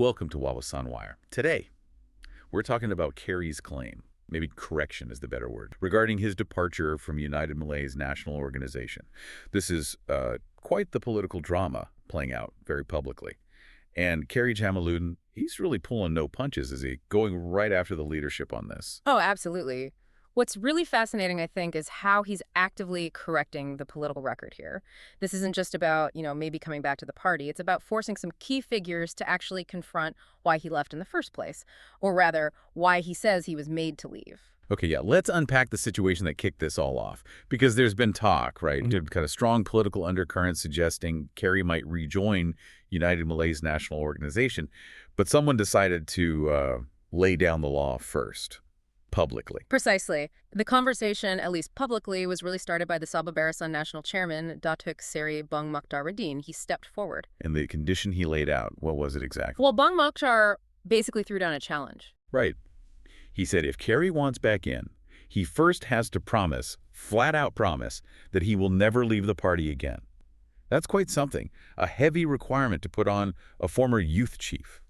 Welcome to Wawasan Wire. Today, we're talking about Khairy's claim, maybe correction is the better word, regarding his departure from United Malay's national organization. This is quite the political drama playing out very publicly. And Khairy Jamaluddin, he's really pulling no punches, is he? Going right after the leadership on this. Oh, absolutely. What's really fascinating, I think, is how he's actively correcting the political record here. This isn't just about, maybe coming back to the party. It's about forcing some key figures to actually confront why he left in the first place, or rather, why he says he was made to leave. Okay, yeah, let's unpack the situation that kicked this all off. Because there's been talk, right? Kind of strong political undercurrents suggesting Khairy might rejoin United Malay's national organization. But someone decided to lay down the law first, publicly. Precisely. The conversation, at least publicly, was really started by the Sabah Barisan National Chairman, Datuk Seri Bung Moktar. He stepped forward. And the condition he laid out, what was it exactly? Well, Bung Moktar basically threw down a challenge. Right. He said if Khairy wants back in, he first has to promise, flat out promise, that he will never leave the party again. That's quite something, a heavy requirement to put on a former youth chief,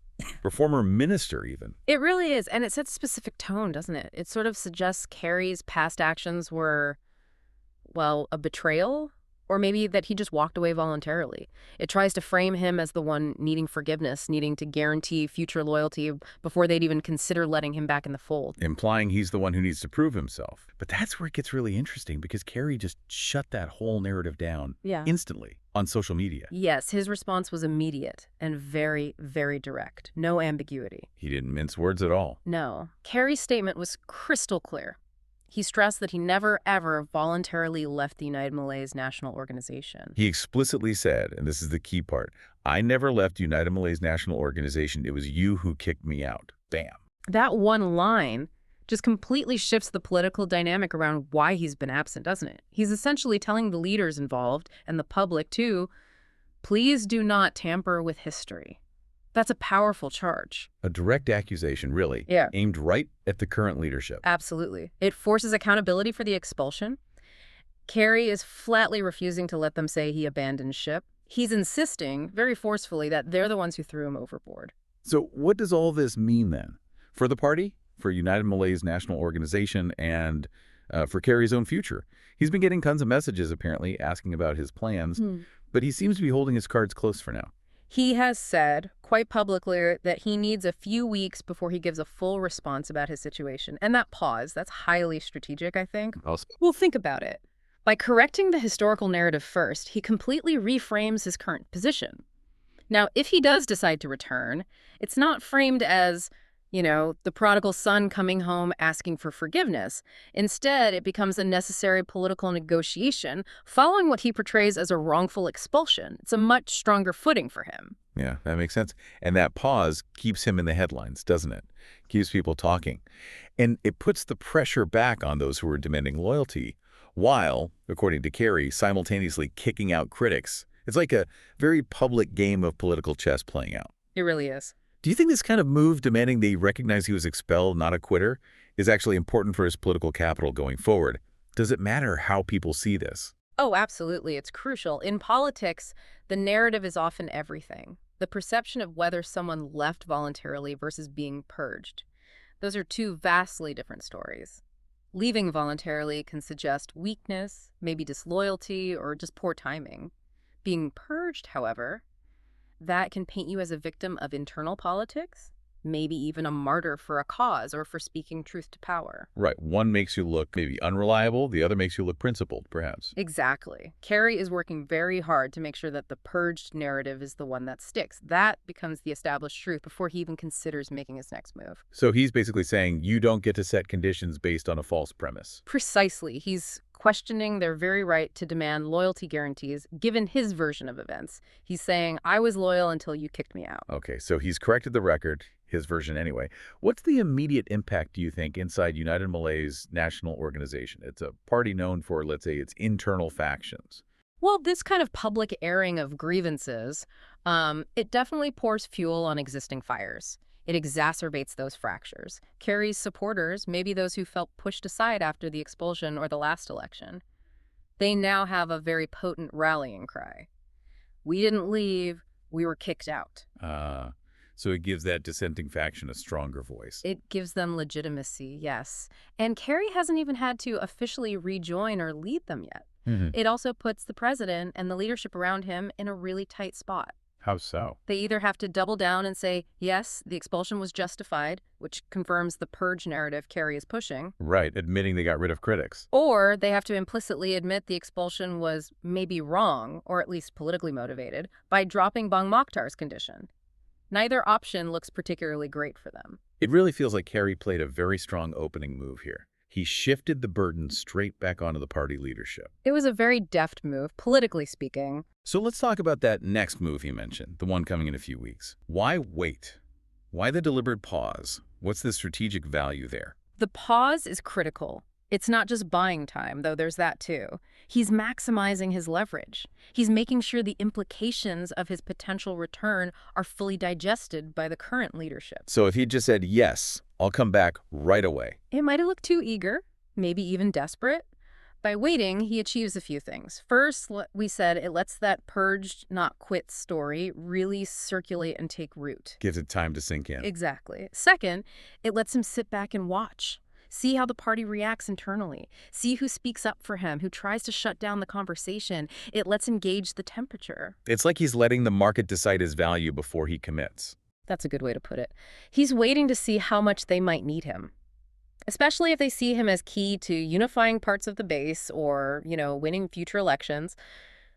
or former minister even. It really is, and it sets a specific tone, doesn't it? It sort of suggests Khairy's past actions were, well, a betrayal, or maybe that he just walked away voluntarily. It tries to frame him as the one needing forgiveness, needing to guarantee future loyalty before they'd even consider letting him back in the fold. Implying he's the one who needs to prove himself. But that's where it gets really interesting, because Khairy just shut that whole narrative down instantly on social media. Yes, his response was immediate and very, very direct. No ambiguity. He didn't mince words at all. No. Khairy's statement was crystal clear. He stressed that he never, ever voluntarily left the United Malay's national organization. He explicitly said, and this is the key part, I never left United Malay's national organization. It was you who kicked me out. Bam. That one line just completely shifts the political dynamic around why he's been absent, doesn't it? He's essentially telling the leaders involved, and the public too, please do not tamper with history. That's a powerful charge. A direct accusation, really, aimed right at the current leadership. Absolutely. It forces accountability for the expulsion. Khairy is flatly refusing to let them say he abandoned ship. He's insisting, very forcefully, that they're the ones who threw him overboard. So what does all this mean, then? For the party, for United Malay's national organization, and for Khairy's own future? He's been getting tons of messages, apparently, asking about his plans, but he seems to be holding his cards close for now. He has said quite publicly that he needs a few weeks before he gives a full response about his situation. And that pause, that's highly strategic, I think. Well, think about it. By correcting the historical narrative first, he completely reframes his current position. Now, if he does decide to return, it's not framed as, the prodigal son coming home asking for forgiveness. Instead, it becomes a necessary political negotiation following what he portrays as a wrongful expulsion. It's a much stronger footing for him. Yeah, that makes sense. And that pause keeps him in the headlines, doesn't it? Keeps people talking. And it puts the pressure back on those who are demanding loyalty, while, according to Khairy, simultaneously kicking out critics. It's like a very public game of political chess playing out. It really is. Do you think this kind of move, demanding they recognize he was expelled, not a quitter, is actually important for his political capital going forward? Does it matter how people see this? Oh, absolutely. It's crucial. In politics, the narrative is often everything. The perception of whether someone left voluntarily versus being purged. Those are two vastly different stories. Leaving voluntarily can suggest weakness, maybe disloyalty, or just poor timing. Being purged, however, that can paint you as a victim of internal politics, maybe even a martyr for a cause or for speaking truth to power. Right. One makes you look maybe unreliable. The other makes you look principled, perhaps. Exactly. Khairy is working very hard to make sure that the purged narrative is the one that sticks. That becomes the established truth before he even considers making his next move. So he's basically saying you don't get to set conditions based on a false premise. Precisely. He's questioning their very right to demand loyalty guarantees given his version of events. He's saying, I was loyal until you kicked me out. Okay, so he's corrected the record, his version anyway. What's the immediate impact, do you think, inside United Malay's national organization? It's a party known for, let's say, its internal factions. Well, this kind of public airing of grievances, it definitely pours fuel on existing fires. It exacerbates those fractures. Khairy's supporters, maybe those who felt pushed aside after the expulsion or the last election, they now have a very potent rallying cry. We didn't leave, we were kicked out. So it gives that dissenting faction a stronger voice. It gives them legitimacy, yes. And Khairy hasn't even had to officially rejoin or lead them yet. It also puts the president and the leadership around him in a really tight spot. How so? They either have to double down and say, yes, the expulsion was justified, which confirms the purge narrative Khairy is pushing. Right, admitting they got rid of critics. Or they have to implicitly admit the expulsion was maybe wrong, or at least politically motivated, by dropping Bung Moktar's condition. Neither option looks particularly great for them. It really feels like Khairy played a very strong opening move here. He shifted the burden straight back onto the party leadership. It was a very deft move, politically speaking. So let's talk about that next move he mentioned, the one coming in a few weeks. Why wait? Why the deliberate pause? What's the strategic value there? The pause is critical. It's not just buying time, though there's that too. He's maximizing his leverage. He's making sure the implications of his potential return are fully digested by the current leadership. So if he just said, yes, I'll come back right away. It might have looked too eager, maybe even desperate. By waiting, he achieves a few things. First, we said it lets that purged, not quit story really circulate and take root. Gives it time to sink in. Exactly. Second, it lets him sit back and watch. See how the party reacts internally. See who speaks up for him, who tries to shut down the conversation. It lets him gauge the temperature. It's like he's letting the market decide his value before he commits. That's a good way to put it. He's waiting to see how much they might need him, especially if they see him as key to unifying parts of the base or, winning future elections.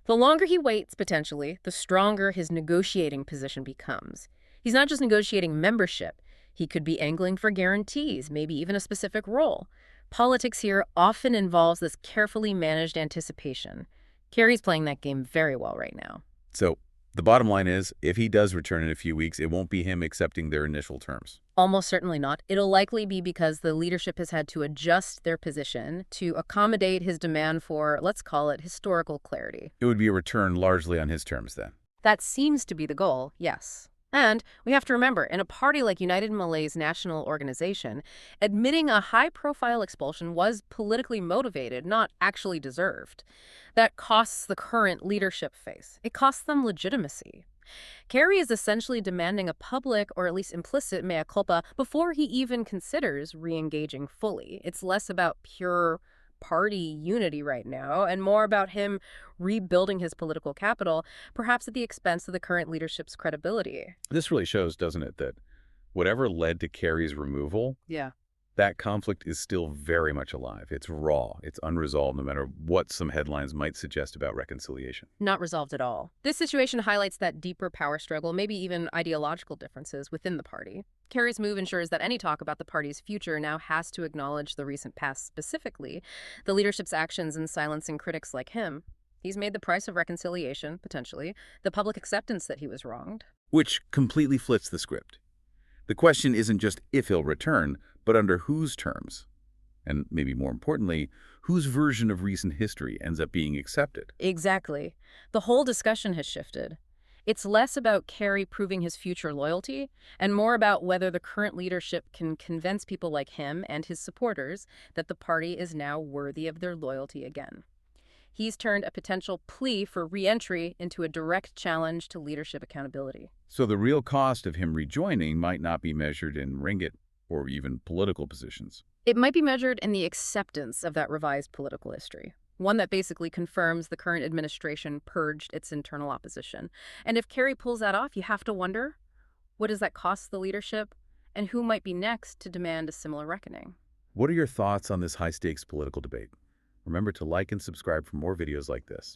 The longer he waits, potentially, the stronger his negotiating position becomes. He's not just negotiating membership. He could be angling for guarantees, maybe even a specific role. Politics here often involves this carefully managed anticipation. Khairy's playing that game very well right now. So the bottom line is, if he does return in a few weeks, it won't be him accepting their initial terms. Almost certainly not. It'll likely be because the leadership has had to adjust their position to accommodate his demand for, let's call it, historical clarity. It would be a return largely on his terms then. That seems to be the goal, yes. And we have to remember, in a party like United Malay's national organization, admitting a high-profile expulsion was politically motivated, not actually deserved. That costs the current leadership face. It costs them legitimacy. Khairy is essentially demanding a public, or at least implicit, mea culpa before he even considers re-engaging fully. It's less about pure party unity right now, and more about him rebuilding his political capital, perhaps at the expense of the current leadership's credibility. This really shows, doesn't it, that whatever led to Khairy's removal, that conflict is still very much alive. It's raw. It's unresolved, no matter what some headlines might suggest about reconciliation. Not resolved at all. This situation highlights that deeper power struggle, maybe even ideological differences within the party. Khairy's move ensures that any talk about the party's future now has to acknowledge the recent past, specifically the leadership's actions in silencing critics like him. He's made the price of reconciliation, potentially, the public acceptance that he was wronged. Which completely flips the script. The question isn't just if he'll return, but under whose terms? And maybe more importantly, whose version of recent history ends up being accepted? Exactly. The whole discussion has shifted. It's less about Khairy proving his future loyalty and more about whether the current leadership can convince people like him and his supporters that the party is now worthy of their loyalty again. He's turned a potential plea for re-entry into a direct challenge to leadership accountability. So the real cost of him rejoining might not be measured in ringgit or even political positions. It might be measured in the acceptance of that revised political history, one that basically confirms the current administration purged its internal opposition. And if Khairy pulls that off, you have to wonder, what does that cost the leadership, and who might be next to demand a similar reckoning? What are your thoughts on this high-stakes political debate? Remember to like and subscribe for more videos like this.